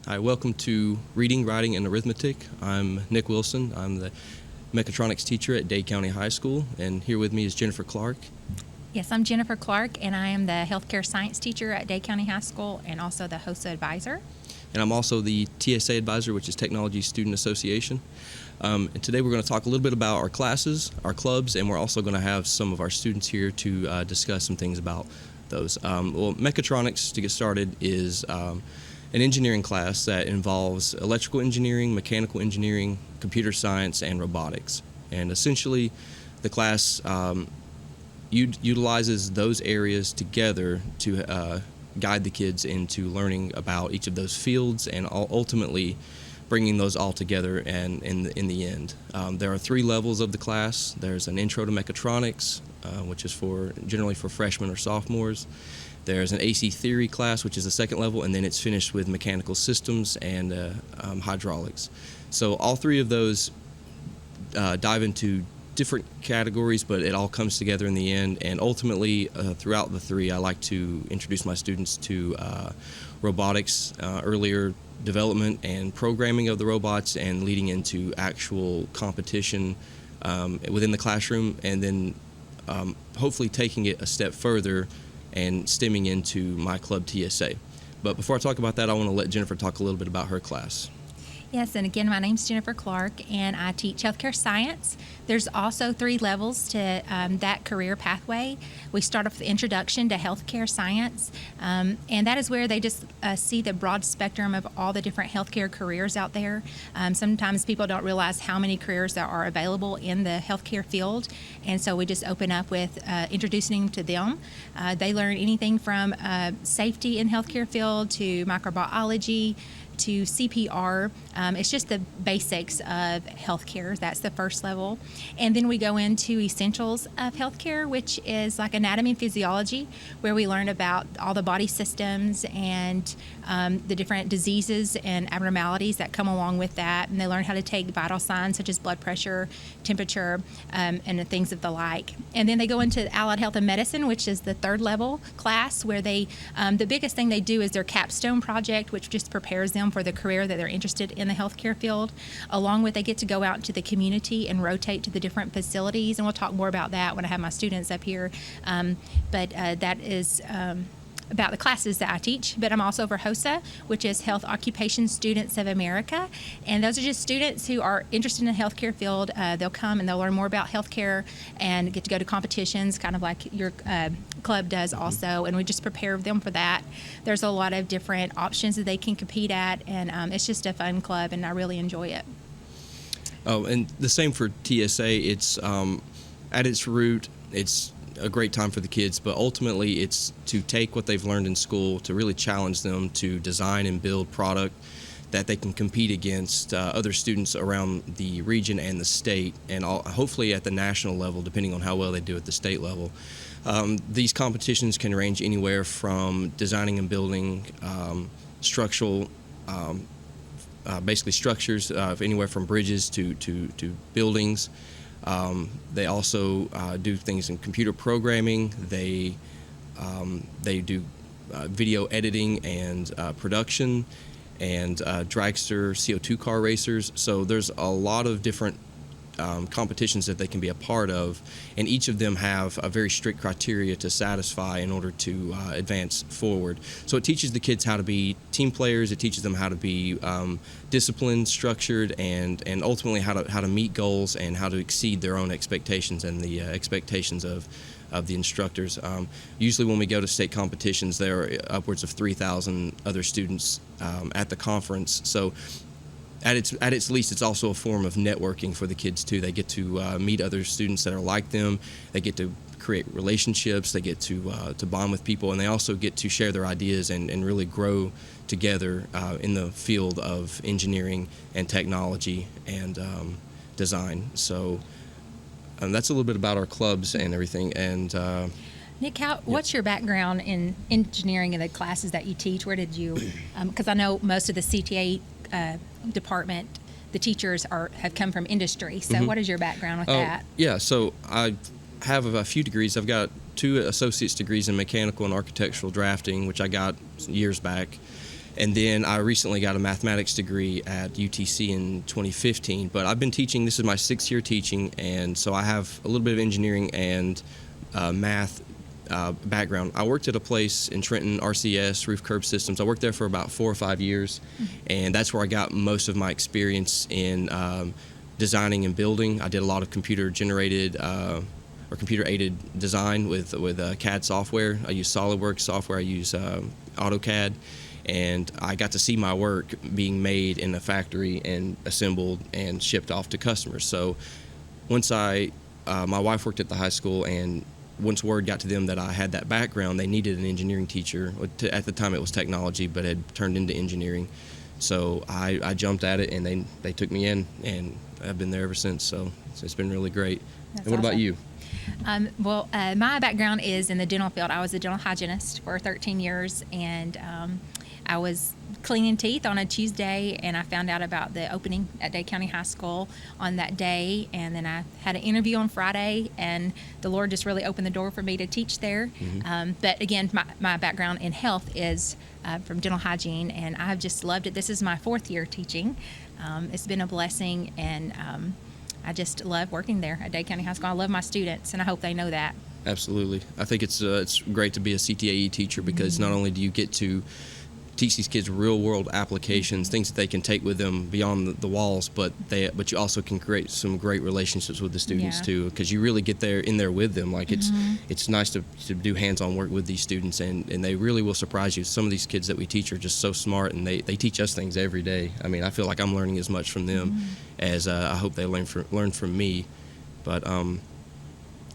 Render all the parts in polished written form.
Hi, welcome to Reading, Writing, and Arithmetic. I'm Nick Wilson. I'm the Mechatronics teacher at Dade County High School, and here with me is Jennifer Clark. Yes, I'm Jennifer Clark, and I am the healthcare science teacher at Dade County High School and also the HOSA advisor. And I'm also the TSA advisor, which is Technology Student Association. And today we're going to talk a little bit about our classes, our clubs, and we're also going to have some of our students here to discuss some things about those. Mechatronics, to get started, is an engineering class that involves electrical engineering, mechanical engineering, computer science, and robotics. And essentially, the class utilizes those areas together to guide the kids into learning about each of those fields and ultimately bringing those all together and in the end. There are 3 levels of the class. There's an Intro to Mechatronics, which is generally for freshmen or sophomores. There's an AC Theory class, which is the 2nd level, and then it's finished with Mechanical Systems and Hydraulics. So all 3 of those dive into different categories, but it all comes together in the end. And ultimately, throughout the 3, I like to introduce my students to robotics, earlier development and programming of the robots, and leading into actual competition within the classroom, and then hopefully taking it a step further and stemming into my club TSA. But before I talk about that, I want to let Jennifer talk a little bit about her class. Yes, and again, my name's Jennifer Clark, and I teach healthcare science. There's also 3 levels to that career pathway. We start off with the introduction to healthcare science, and that is where they just see the broad spectrum of all the different healthcare careers out there. Sometimes people don't realize how many careers there are available in the healthcare field, and so we just open up with introducing to them. They learn anything from safety in healthcare field to microbiology, to CPR. It's just the basics of healthcare. That's the first level. And then we go into essentials of healthcare, which is like anatomy and physiology, where we learn about all the body systems and the different diseases and abnormalities that come along with that. And they learn how to take vital signs such as blood pressure, temperature, and the things of the like. And then they go into allied health and medicine, which is the 3rd level class, where they the biggest thing they do is their capstone project, which just prepares them for the career that they're interested in the healthcare field. Along with, they get to go out into the community and rotate to the different facilities, and we'll talk more about that when I have my students up here. But that is about the classes that I teach. But I'm also for HOSA, which is Health Occupation Students of America, and those are just students who are interested in the healthcare field. They'll come and they'll learn more about healthcare and get to go to competitions, kind of like your club does also, and we just prepare them for that. There's a lot of different options that they can compete at, and it's just a fun club, and I really enjoy it. Oh, and the same for TSA. It's at its root, it's a great time for the kids, but ultimately it's to take what they've learned in school to really challenge them to design and build product that they can compete against other students around the region and the state, and hopefully at the national level, depending on how well they do at the state level. These competitions can range anywhere from designing and building structural, basically structures, anywhere from bridges to buildings. They also do things in computer programming. They do video editing and production, and dragster CO2 car racers. So there's a lot of different competitions that they can be a part of, and each of them have a very strict criteria to satisfy in order to advance forward. So it teaches the kids how to be team players. It teaches them how to be disciplined, structured, and ultimately how to meet goals and how to exceed their own expectations and the expectations of the instructors. Usually when we go to state competitions, there are upwards of 3,000 other students at the conference. So at its least, it's also a form of networking for the kids too. They get to meet other students that are like them. They get to create relationships. They get to bond with people, and they also get to share their ideas and really grow together in the field of engineering and technology and design. So that's a little bit about our clubs and everything. And Nick, what's your background in engineering and the classes that you teach? Where did you? Because I know most of the CTA department, the teachers have come from industry. So what is your background with that? Yeah, so I have a few degrees. I've got 2 associate's degrees in mechanical and architectural drafting, which I got years back. And then I recently got a mathematics degree at UTC in 2015. But I've been teaching, this is my 6th year teaching, and so I have a little bit of engineering and math background. I worked at a place in Trenton, RCS, Roof Curb Systems. I worked there for about 4 or 5 years, and that's where I got most of my experience in designing and building. I did a lot of computer-generated or computer-aided design with CAD software. I use SolidWorks software. I use AutoCAD, and I got to see my work being made in a factory and assembled and shipped off to customers. So once my wife worked at the high school, and once word got to them that I had that background, they needed an engineering teacher. At the time it was technology, but had turned into engineering. So I jumped at it, and they took me in, and I've been there ever since. So it's been really great. That's and what about you? My background is in the dental field. I was a dental hygienist for 13 years, and I was cleaning teeth on a Tuesday, and I found out about the opening at Dade County High School on that day, and then I had an interview on Friday, and the Lord just really opened the door for me to teach there. But again, my background in health is from dental hygiene, and I've just loved it. This is my 4th year teaching. It's been a blessing, and I just love working there at Dade County High School. I love my students, and I hope they know that. Absolutely. I think it's great to be a CTAE teacher, because not only do you get to teach these kids real-world applications, things that they can take with them beyond the walls, but you also can create some great relationships with the students too, because you really get in there with them. Like it's nice to do hands-on work with these students, and they really will surprise you. Some of these kids that we teach are just so smart, and they teach us things every day. I mean, I feel like I'm learning as much from them as I hope they learn from me. But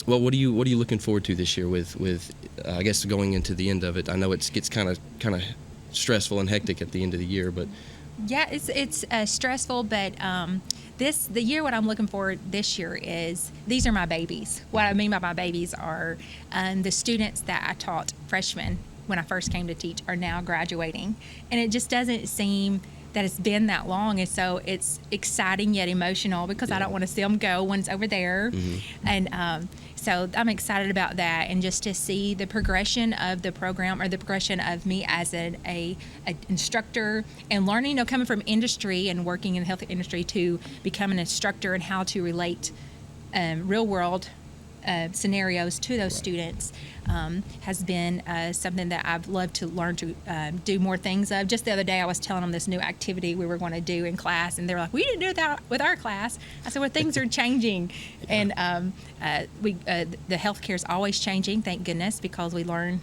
well, what are you looking forward to this year with I guess going into the end of it? I know it gets kind of stressful and hectic at the end of the year, but yeah, it's stressful, but the year, what I'm looking for this year is, these are my babies. What I mean by my babies are the students that I taught freshmen when I first came to teach are now graduating, and it just doesn't seem that it's been that long, and so it's exciting yet emotional, because I don't want to see them go when it's over there. And so I'm excited about that, and just to see the progression of the program, or the progression of me as an instructor, and learning, coming from industry and working in the health industry to become an instructor, and how to relate real world scenarios to those students has been something that I've loved to learn to do more things of. Just the other day, I was telling them this new activity we were going to do in class, and they were like, "We didn't do that with our class." I said, "Well, things are changing," and the healthcare is always changing, thank goodness, because we learn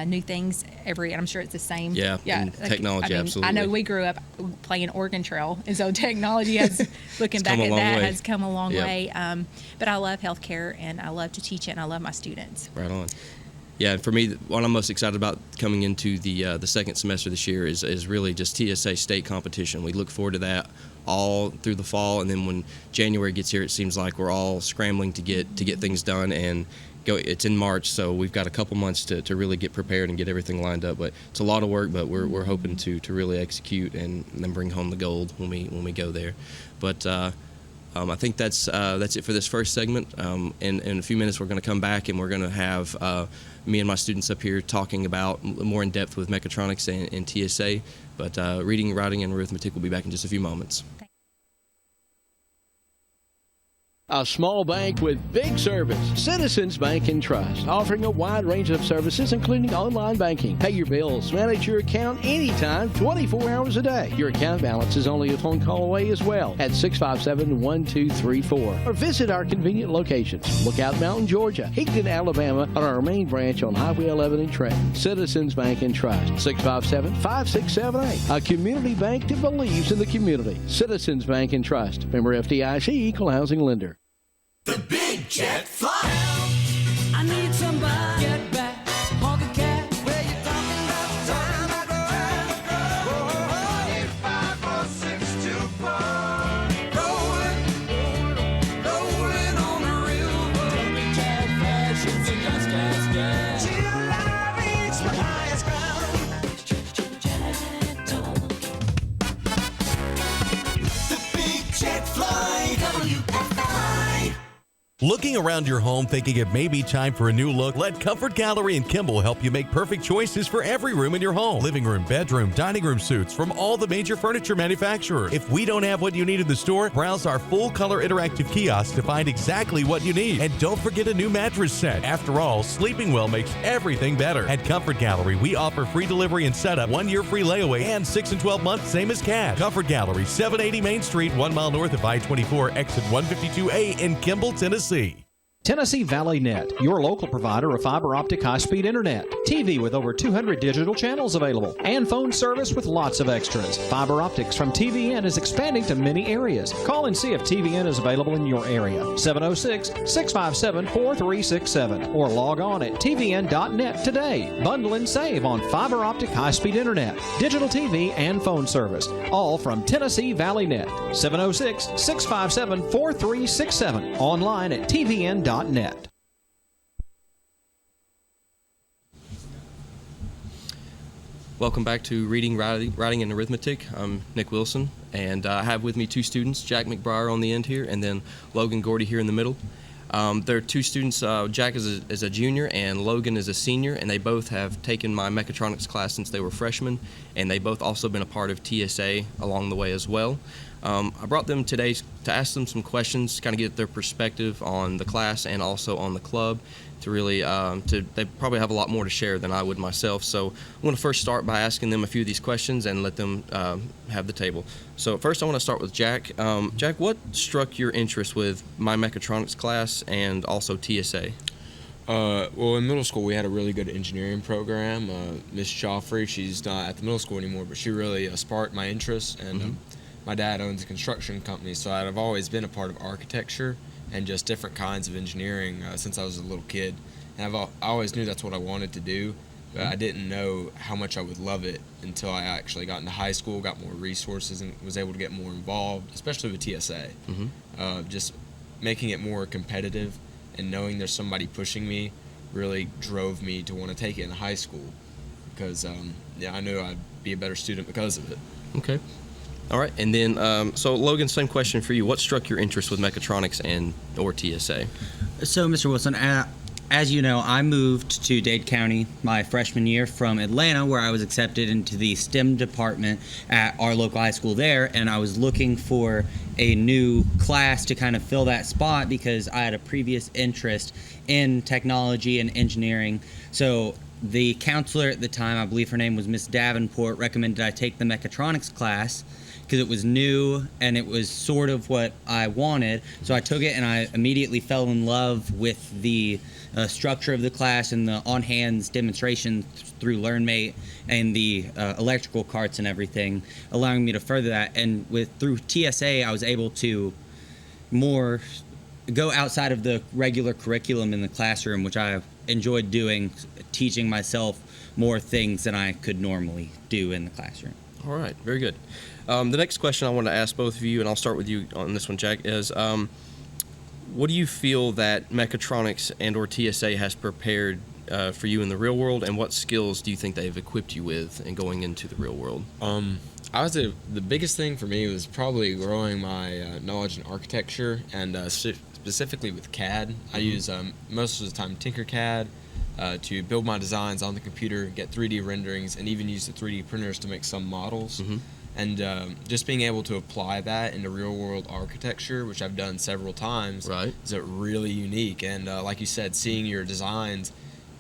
new things and I'm sure it's the same. Technology, absolutely. I know we grew up playing Oregon Trail, and so technology has, looking back at that, has come a long way. But I love healthcare, and I love to teach it, and I love my students. Right on. Yeah, and for me, what I'm most excited about coming into the second semester this year is really just TSA state competition. We look forward to that all through the fall, and then when January gets here, it seems like we're all scrambling to get things done and go. It's in March, so we've got a couple months to really get prepared and get everything lined up. But it's a lot of work, but we're hoping to really execute and then bring home the gold when we go there. But I think that's it for this first segment. In a few minutes, we're going to come back, and we're going to have me and my students up here talking about more in depth with Mechatronics and TSA. But reading, writing, and arithmetic will be back in just a few moments. A small bank with big service. Citizens Bank and Trust, offering a wide range of services, including online banking. Pay your bills, manage your account anytime, 24 hours a day. Your account balance is only a phone call away as well at 657-1234. Or visit our convenient locations: Lookout Mountain, Georgia; Higdon, Alabama; and our main branch on Highway 11 in Trenton. Citizens Bank and Trust, 657-5678. A community bank that believes in the community. Citizens Bank and Trust. Member FDIC, Equal Housing Lender. The Big Jet Fly. I need somebody get back. Honk a cat. Where you talking about time I go? 5, 4, 6, 2, 4. Rolling on the river. The Big Jet fashions and gas. Till I reach the highest ground. The Big Jet Fly. WFI. Looking around your home thinking it may be time for a new look? Let Comfort Gallery in Kimball help you make perfect choices for every room in your home. Living room, bedroom, dining room suites from all the major furniture manufacturers. If we don't have what you need in the store, browse our full-color interactive kiosk to find exactly what you need. And don't forget a new mattress set. After all, sleeping well makes everything better. At Comfort Gallery, we offer free delivery and setup, 1-year free layaway, and 6 and 12 months, same as cash. Comfort Gallery, 780 Main Street, 1 mile north of I-24, exit 152A in Kimball, Tennessee. Tennessee Valley Net, your local provider of fiber optic high-speed internet, TV with over 200 digital channels available, and phone service with lots of extras. Fiber optics from TVN is expanding to many areas. Call and see if TVN is available in your area. 706-657-4367 or log on at tvn.net today. Bundle and save on fiber optic high-speed internet, digital TV, and phone service. All from Tennessee Valley Net. 706-657-4367. Online at tvn.net. Welcome back to Reading, Writing, and Arithmetic. I'm Nick Wilson, and I have with me two students, Jack McBriar on the end here, and then Logan Gordy here in the middle. There are two students. Jack is a junior, and Logan is a senior, and they both have taken my Mechatronics class since they were freshmen, and they both also been a part of TSA along the way as well. I brought them today to ask them some questions, kind of get their perspective on the class and also on the club. To really, they probably have a lot more to share than I would myself. So I'm going to first start by asking them a few of these questions and let them have the table. So first I want to start with Jack. Jack, what struck your interest with my Mechatronics class and also TSA? Well, in middle school, we had a really good engineering program. Miss Joffrey, she's not at the middle school anymore, but she really sparked my interest. And my dad owns a construction company, so I've always been a part of architecture and just different kinds of engineering since I was a little kid. And I always knew that's what I wanted to do, but I didn't know how much I would love it until I actually got into high school, got more resources, and was able to get more involved, especially with TSA. Just making it more competitive and knowing there's somebody pushing me really drove me to want to take it in high school because I knew I'd be a better student because of it. Okay. All right, and then, so Logan, same question for you. What struck your interest with Mechatronics or TSA? So, Mr. Wilson, as you know, I moved to Dade County my freshman year from Atlanta, where I was accepted into the STEM department at our local high school there, and I was looking for a new class to kind of fill that spot because I had a previous interest in technology and engineering. So the counselor at the time, I believe her name was Miss Davenport, recommended I take the Mechatronics class because it was new and it was sort of what I wanted. So I took it and I immediately fell in love with the structure of the class and the on-hands demonstration through LearnMate and the electrical carts and everything, allowing me to further that. And through TSA, I was able to more go outside of the regular curriculum in the classroom, which I enjoyed doing, teaching myself more things than I could normally do in the classroom. All right, very good. The next question I want to ask both of you, and I'll start with you on this one, Jack, is what do you feel that Mechatronics and or TSA has prepared for you in the real world, and what skills do you think they've equipped you with in going into the real world? I would say the biggest thing for me was probably growing my knowledge in architecture and specifically with CAD. I use most of the time Tinkercad to build my designs on the computer, get 3D renderings, and even use the 3D printers to make some models. And just being able to apply that into real-world architecture, which I've done several times, is really unique. And like you said, seeing your designs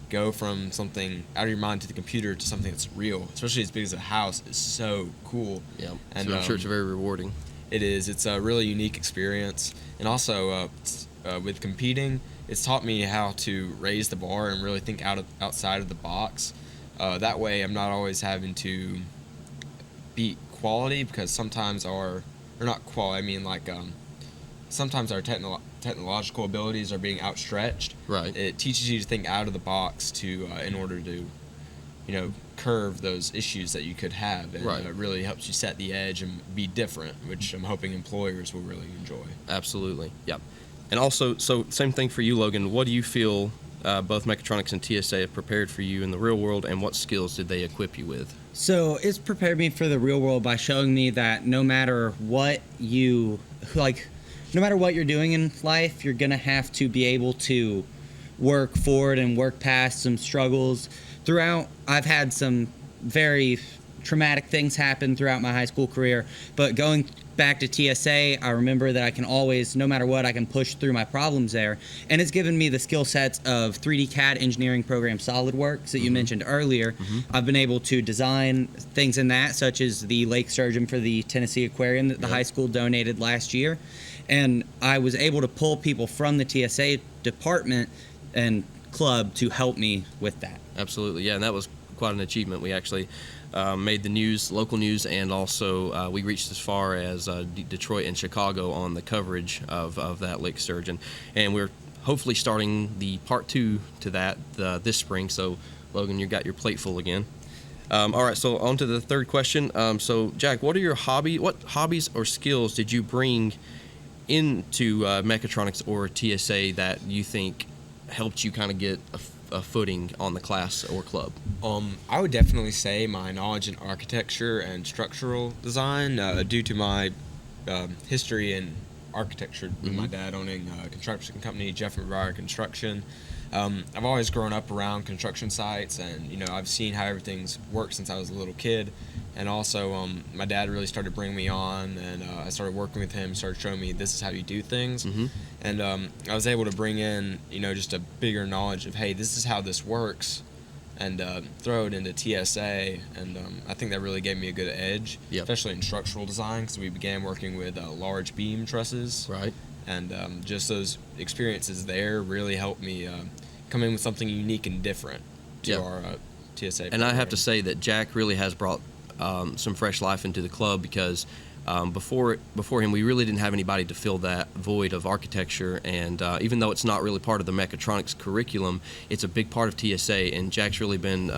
go from something out of your mind to the computer to something that's real, especially as big as a house, is so cool. Yeah, and so I'm sure it's very rewarding. It is. It's a really unique experience. And also, with competing, it's taught me how to raise the bar and really think outside of the box. That way, I'm not always having to beat quality, because sometimes sometimes our technological abilities are being outstretched. Right. It teaches you to think out of the box in order to, curve those issues that you could have, and it really helps you set the edge and be different, which I'm hoping employers will really enjoy. Absolutely. Yeah. And also, so same thing for you, Logan. What do you feel both Mechatronics and TSA have prepared for you in the real world, and what skills did they equip you with? So it's prepared me for the real world by showing me that no matter what you, no matter what you're doing in life, you're going to have to be able to work forward and work past some struggles. Throughout, I've had some very traumatic things happen throughout my high school career, but going back to TSA, I remember that I can always, no matter what, I can push through my problems there. And it's given me the skill sets of 3D CAD engineering program SolidWorks that you mentioned earlier. I've been able to design things in that, such as the lake sturgeon for the Tennessee Aquarium that the high school donated last year. And I was able to pull people from the TSA department and club to help me with that. Absolutely, yeah, and that was quite an achievement. We actually made the news, local news, and also we reached as far as Detroit and Chicago on the coverage of that lake sturgeon. And we're hopefully starting the part 2 to that this spring. So, Logan, you got your plate full again. All right, so on to the third question. So, Jack, what hobbies or skills did you bring into Mechatronics or TSA that you think helped you kind of get a footing on the class or club? I would definitely say my knowledge in architecture and structural design, due to my history in architecture, with my dad owning a construction company, Jeff McBriar Construction. I've always grown up around construction sites, and I've seen how everything's worked since I was a little kid. And also, my dad really started bringing me on, and I started working with him, started showing me this is how you do things. And I was able to bring in, just a bigger knowledge of, hey, this is how this works, and throw it into TSA. And I think that really gave me a good edge, especially in structural design, because we began working with large beam trusses. Right. And just those experiences there really helped me come in with something unique and different to our TSA program. And I have to say that Jack really has brought some fresh life into the club, because before him, we really didn't have anybody to fill that void of architecture. And even though it's not really part of the Mechatronics curriculum, it's a big part of TSA. And Jack's really been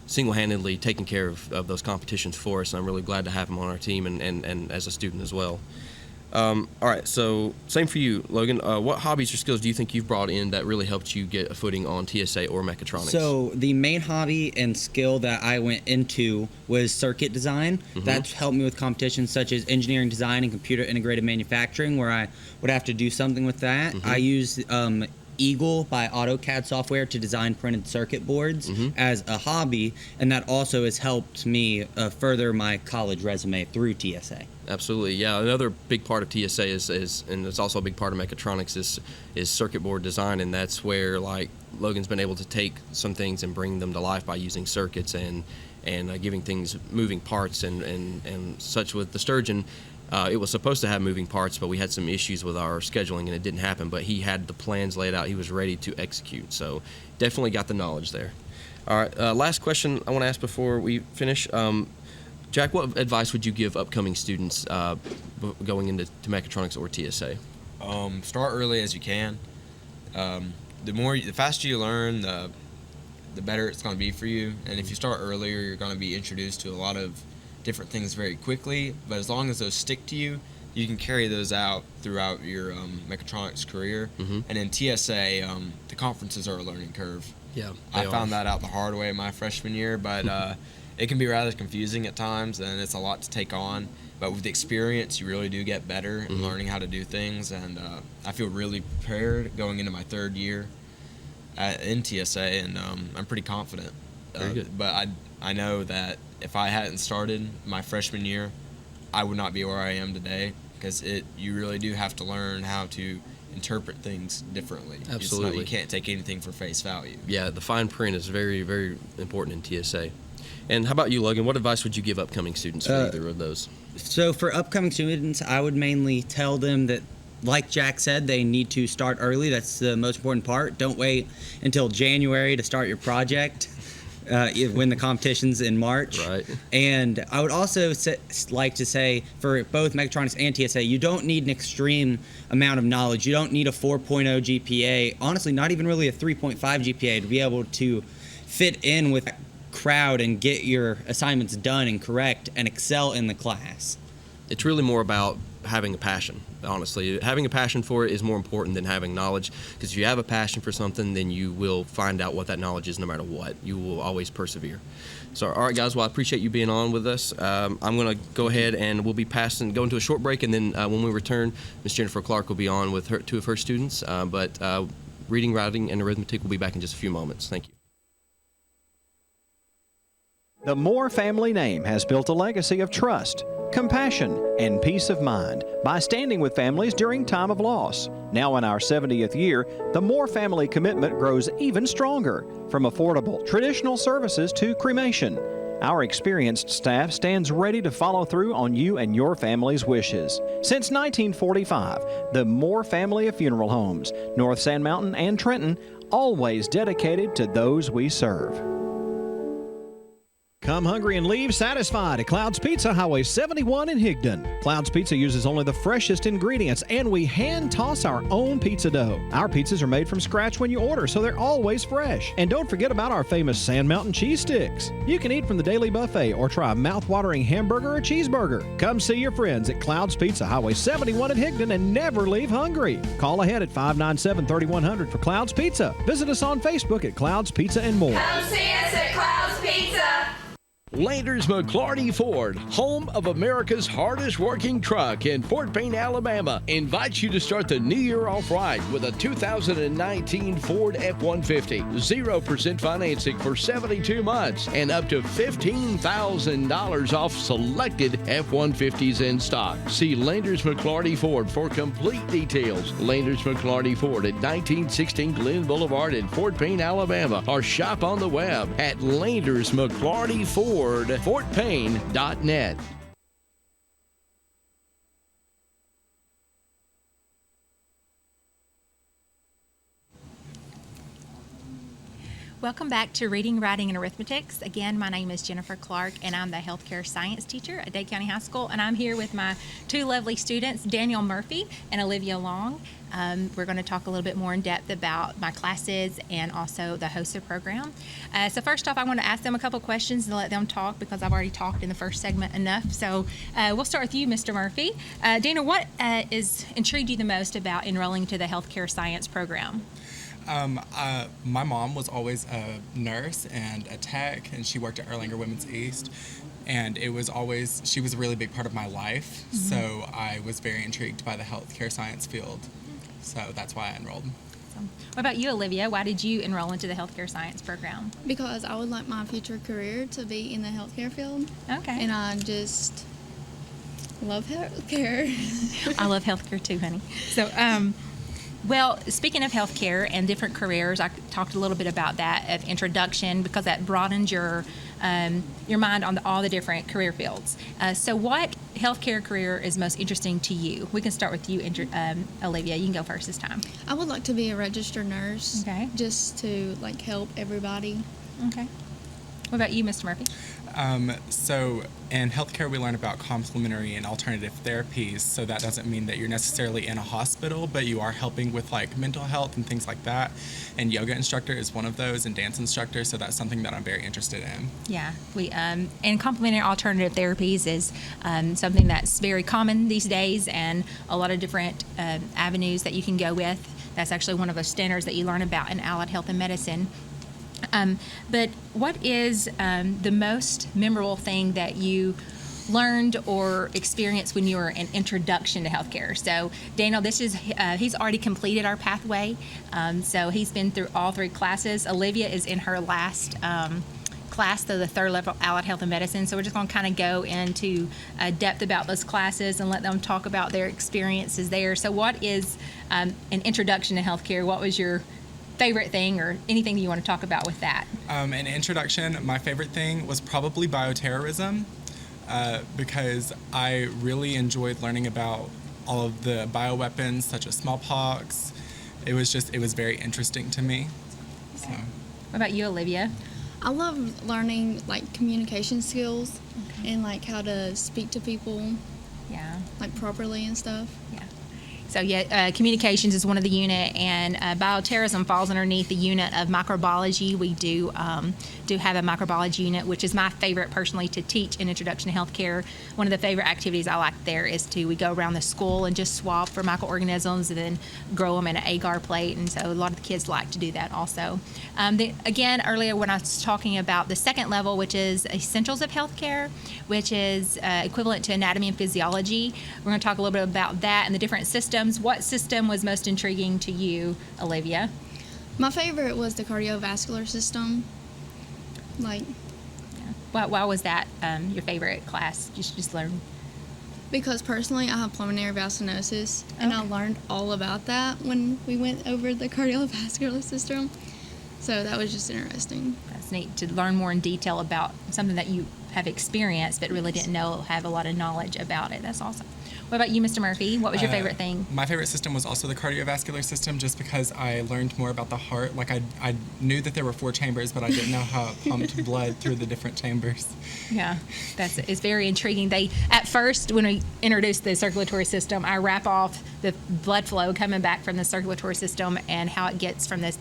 single-handedly taking care of those competitions for us. And I'm really glad to have him on our team and as a student as well. All right, so same for you, Logan. What hobbies or skills do you think you've brought in that really helped you get a footing on TSA or Mechatronics? So the main hobby and skill that I went into was circuit design. That's helped me with competitions such as engineering design and computer integrated manufacturing, where I would have to do something with that. I used Eagle by AutoCAD software to design printed circuit boards as a hobby, and that also has helped me further my college resume through TSA. Absolutely, yeah. Another big part of TSA is and it's also a big part of Mechatronics is circuit board design, and that's where like Logan's been able to take some things and bring them to life by using circuits and giving things moving parts and such. With the Sturgeon, it was supposed to have moving parts, but we had some issues with our scheduling and it didn't happen. But he had the plans laid out; he was ready to execute. So definitely got the knowledge there. All right, last question I want to ask before we finish. Jack, what advice would you give upcoming students going into Mechatronics or TSA? Start early as you can. The faster you learn, the better it's going to be for you. And if you start earlier, you're going to be introduced to a lot of different things very quickly. But as long as those stick to you, you can carry those out throughout your Mechatronics career. And in TSA, the conferences are a learning curve. Yeah, I found that out the hard way my freshman year, but it can be rather confusing at times, and it's a lot to take on. But with the experience, you really do get better in learning how to do things. And I feel really prepared going into my third year in TSA, and I'm pretty confident. Very good. But I know that if I hadn't started my freshman year, I would not be where I am today, because you really do have to learn how to interpret things differently. Absolutely. You can't take anything for face value. Yeah, the fine print is very, very important in TSA. And how about you, Logan? What advice would you give upcoming students for either of those? So for upcoming students, I would mainly tell them that, like Jack said, they need to start early. That's the most important part. Don't wait until January to start your project when the competition's in March. Right. And I would also like to say, for both Mechatronics and TSA, you don't need an extreme amount of knowledge. You don't need a 4.0 GPA. Honestly, not even really a 3.5 GPA to be able to fit in with crowd and get your assignments done and correct and excel in the class. It's really more about having a passion. Honestly, having a passion for it is more important than having knowledge, because if you have a passion for something, then you will find out what that knowledge is no matter what. You will always persevere. So, all right, guys, well, I appreciate you being on with us. I'm going to go ahead and we'll be going to a short break, and then when we return, Miss Jennifer Clark will be on with two of her students. But reading, writing, and arithmetic will be back in just a few moments. Thank you. The Moore family name has built a legacy of trust, compassion, and peace of mind by standing with families during time of loss. Now in our 70th year, the Moore family commitment grows even stronger, from affordable, traditional services to cremation. Our experienced staff stands ready to follow through on you and your family's wishes. Since 1945, the Moore family of funeral homes, North Sand Mountain and Trenton, always dedicated to those we serve. Come hungry and leave satisfied at Cloud's Pizza, Highway 71 in Higdon. Cloud's Pizza uses only the freshest ingredients, and we hand toss our own pizza dough. Our pizzas are made from scratch when you order, so they're always fresh. And don't forget about our famous Sand Mountain cheese sticks. You can eat from the daily buffet or try a mouth-watering hamburger or cheeseburger. Come see your friends at Cloud's Pizza, Highway 71 in Higdon, and never leave hungry. Call ahead at 597-3100 for Cloud's Pizza. Visit us on Facebook at Cloud's Pizza and more. Come see us at Cloud's Pizza. Landers McClarty Ford, home of America's hardest working truck in Fort Payne, Alabama, invites you to start the new year off right with a 2019 Ford F-150. 0% financing for 72 months and up to $15,000 off selected F-150s in stock. See Landers McClarty Ford for complete details. Landers McClarty Ford at 1916 Glen Boulevard in Fort Payne, Alabama, or shop on the web at Landers McClarty Ford. FortPayne.net. Welcome back to Reading, Writing, and Arithmetics. Again, my name is Jennifer Clark, and I'm the healthcare science teacher at Dade County High School, and I'm here with my two lovely students, Daniel Murphy and Olivia Long. We're going to talk a little bit more in depth about my classes and also the HOSA program. So first off, I want to ask them a couple questions and let them talk, because I've already talked in the first segment enough. So we'll start with you, Mr. Murphy. Daniel, what is intrigued you the most about enrolling to the healthcare science program? My mom was always a nurse and a tech, and she worked at Erlanger Women's East, and she was a really big part of my life. Mm-hmm. So I was very intrigued by the healthcare science field. So that's why I enrolled. Awesome. What about you, Olivia? Why did you enroll into the healthcare science program? Because I would like my future career to be in the healthcare field. Okay. And I just love healthcare. I love healthcare too, honey. So, well, speaking of healthcare and different careers, I talked a little bit about that of introduction, because that broadens your mind on all the different career fields. So what healthcare career is most interesting to you? We can start with you, Olivia. You can go first this time. I would like to be a registered nurse. Okay. Just to help everybody. Okay. What about you, Mr. Murphy? So in healthcare, we learn about complementary and alternative therapies. So that doesn't mean that you're necessarily in a hospital, but you are helping with mental health and things like that. And yoga instructor is one of those, and dance instructor. So that's something that I'm very interested in. Yeah, we and complementary alternative therapies is something that's very common these days, and a lot of different avenues that you can go with. That's actually one of the standards that you learn about in allied health and medicine. But what is the most memorable thing that you learned or experienced when you were in introduction to healthcare? So Daniel, he's already completed our pathway. So he's been through all three classes. Olivia is in her last class, the third level allied health and medicine. So we're just going to kind of go into depth about those classes and let them talk about their experiences there. So what is an introduction to healthcare? What was your favorite thing, or anything that you want to talk about with that? An introduction, my favorite thing was probably bioterrorism, because I really enjoyed learning about all of the bioweapons, such as smallpox. It was very interesting to me. Okay. So. What about you, Olivia? I love learning communication skills, and how to speak to people, Yeah. properly and stuff. Yeah. So yeah, communications is one of the unit, and bioterrorism falls underneath the unit of microbiology. We do have a microbiology unit, which is my favorite personally to teach in Introduction to Healthcare. One of the favorite activities I like there is we go around the school and just swab for microorganisms and then grow them in an agar plate, and so a lot of the kids like to do that also. Again, earlier when I was talking about the second level, which is Essentials of Healthcare, which is equivalent to anatomy and physiology, we're going to talk a little bit about that and the different systems. What system was most intriguing to you, Olivia? My favorite was the cardiovascular system. Why was that your favorite class? You should just learn. Because personally, I have pulmonary valve stenosis, and I learned all about that when we went over the cardiovascular system. So that was just interesting. That's neat to learn more in detail about something that you have experienced but really didn't have a lot of knowledge about it. That's awesome. What about you, Mr. Murphy? What was your favorite thing? My favorite system was also the cardiovascular system, just because I learned more about the heart. Like I knew that there were 4 chambers, but I didn't know how it pumped blood through the different chambers. Yeah, it's very intriguing. At first, when we introduced the circulatory system, I wrap off the blood flow coming back from the circulatory system and how it gets from the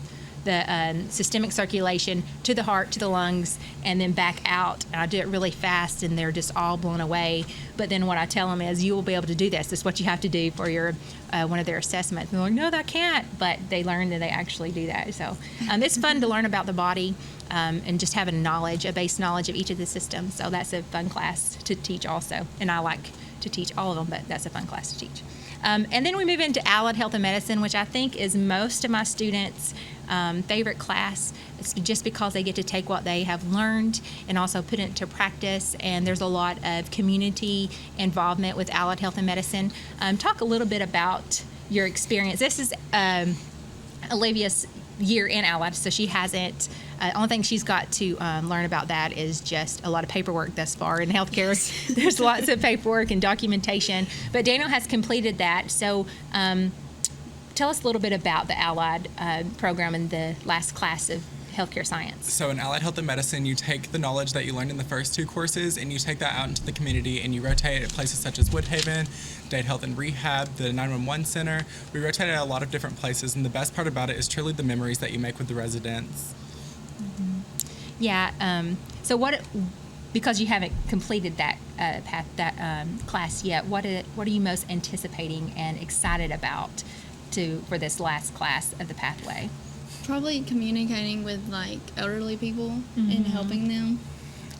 systemic circulation to the heart, to the lungs, and then back out. And I do it really fast, and they're just all blown away. But then what I tell them is, you will be able to do this. This is what you have to do for your one of their assessments. And they're like, no, that can't. But they learn that they actually do that. So it's fun to learn about the body and just having a base knowledge of each of the systems. So that's a fun class to teach also. And I like to teach all of them, but that's a fun class to teach. And then we move into Allied Health and Medicine, which I think is most of my students' favorite class. It's just because they get to take what they have learned and also put it into practice, and there's a lot of community involvement with Allied Health and Medicine. Talk a little bit about your experience. This is Olivia's year in Allied, so she hasn't. Only thing she's got to learn about that is just a lot of paperwork thus far in healthcare. There's lots of paperwork and documentation, but Daniel has completed that. So tell us a little bit about the Allied program and the last class of healthcare science. So in Allied Health and Medicine, you take the knowledge that you learned in the first 2 courses and you take that out into the community, and you rotate at places such as Woodhaven, Dade Health and Rehab, the 911 Center. We rotate at a lot of different places, and the best part about it is truly the memories that you make with the residents. Mm-hmm. Yeah. So because you haven't completed that class yet, what are you most anticipating and excited about for this last class of the pathway? Probably communicating with elderly people and helping them.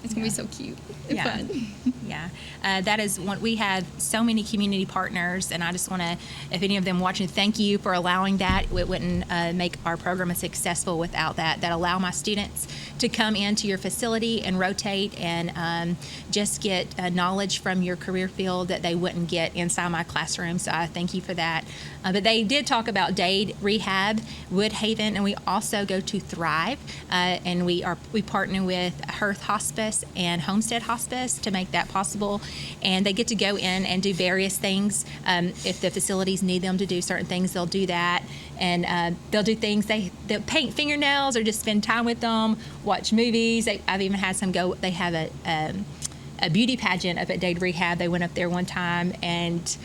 It's gonna be so cute and fun. Yeah, that is one. We have so many community partners, and I just want to, if any of them watching, thank you for allowing that. It wouldn't make our program successful without that. That allow my students to come into your facility and rotate and just get knowledge from your career field that they wouldn't get inside my classroom. So I thank you for that. But they did talk about Dade Rehab, Woodhaven, and we also go to Thrive, and we partner with Hearth Hospice and Homestead Hospice to make that possible. And they get to go in and do various things. If the facilities need them to do certain things, they'll do that. And they'll do things. They'll paint fingernails or just spend time with them, watch movies. I've even had some go. They have a beauty pageant up at Dade Rehab. They went up there one time and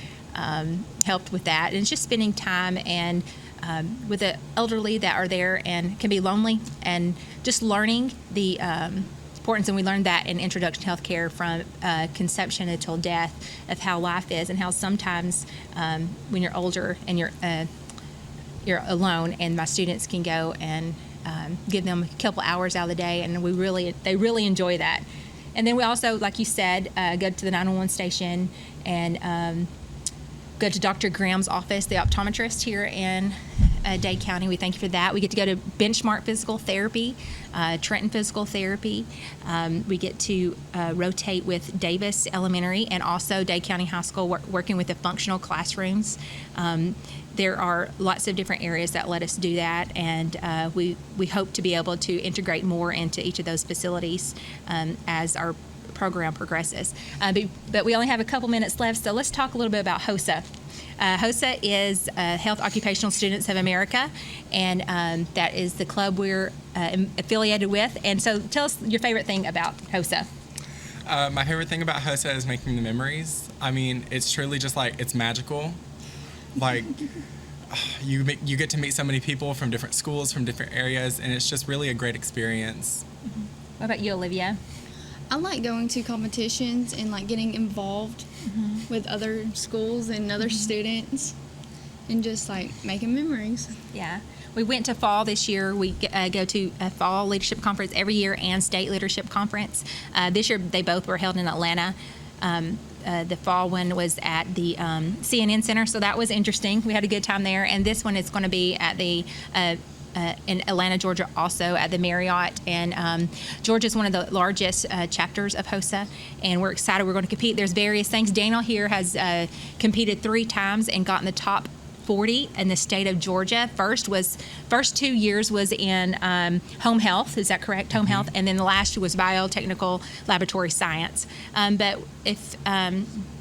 helped with that. And it's just spending time and with the elderly that are there and can be lonely, and just learning the importance. And we learned that in Introduction to Healthcare from conception until death, of how life is and how sometimes when you're older and you're alone, and my students can go and give them a couple hours out of the day, and they really enjoy that. And then we also, like you said, go to the 911 station and go to Dr. Graham's office, the optometrist here in Dade County. We thank you for that. We get to go to Benchmark Physical Therapy, Trenton Physical Therapy. We get to rotate with Davis Elementary and also Dade County High School, working with the functional classrooms. There are lots of different areas that let us do that, and we hope to be able to integrate more into each of those facilities as our program progresses. But we only have a couple minutes left, so let's talk a little bit about HOSA. HOSA is Health Occupational Students of America, and that is the club we're affiliated with. And so tell us your favorite thing about HOSA. My favorite thing about HOSA is making the memories. I mean, it's truly just it's magical. like you get to meet so many people from different schools, from different areas, and it's just really a great experience. What about you, Olivia? I like going to competitions and like getting involved with other schools and other students, and just like making memories. Yeah. We went to fall this year. We go to a fall leadership conference every year and state leadership conference. This year they both were held in Atlanta. The fall one was at the CNN Center, so that was interesting. We had a good time there. And this one is going to be at the in Atlanta, Georgia, also at the Marriott. And Georgia is one of the largest chapters of HOSA, and we're excited. We're going to compete. There's various things. Daniel here has competed 3 times and gotten the top 40 in the state of Georgia. First 2 years was in home health. Is that correct? Home health. And then the last was biotechnical laboratory science. But if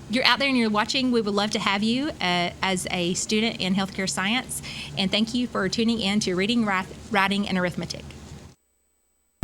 you're out there and you're watching, we would love to have you as a student in healthcare science. And thank you for tuning in to Reading, Writing, and Arithmetic.